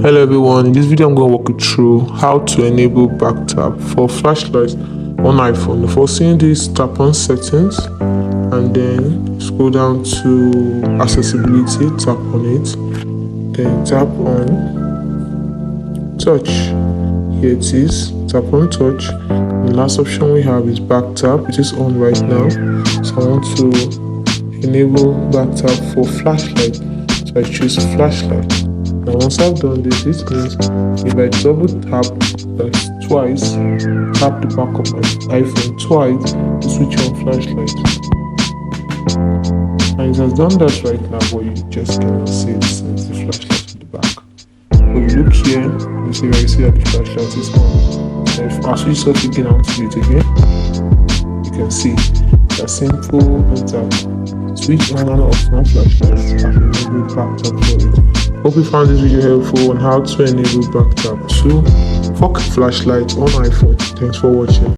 Hello everyone, in this video I'm going to walk you through how to enable back tap for flashlights on iPhone. The first thing you do is tap on settings and then scroll down to accessibility, tap on it, then tap on touch. Here it is, tap on touch. The last option we have is back tap, which is on right now. So I want to enable back tap for flashlight, so I choose flashlight. Now once I've done this, it means if I double tap, that's twice, tap the back of my iPhone twice to switch on flashlight. And it has done that right now, but you just cannot see it since the flashlight is in the back. When you look here, you see that the flashlight is on. And if I switch off again, I want to do it again, you can see that simple and tap. Switch on and off my flashlight and enable back tap for it. Hope you found this video helpful on how to enable back tap to flashlight on iPhone. Thanks for watching.